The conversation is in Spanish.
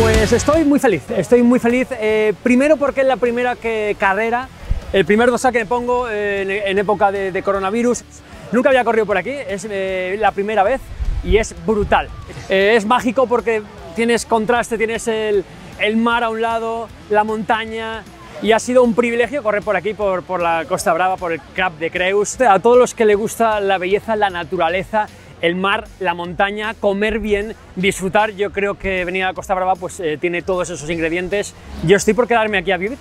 Pues estoy muy feliz, primero porque es la primera carrera, el primer dorsal que me pongo en época de coronavirus. Nunca había corrido por aquí, es la primera vez y es brutal. Es mágico porque tienes contraste, tienes el mar a un lado, la montaña, y ha sido un privilegio correr por aquí, por la Costa Brava, por el Cap de Creus. A todos los que les gusta la belleza, la naturaleza, el mar, la montaña, comer bien, disfrutar, yo creo que venir a la Costa Brava pues tiene todos esos ingredientes. Yo estoy por quedarme aquí a vivir.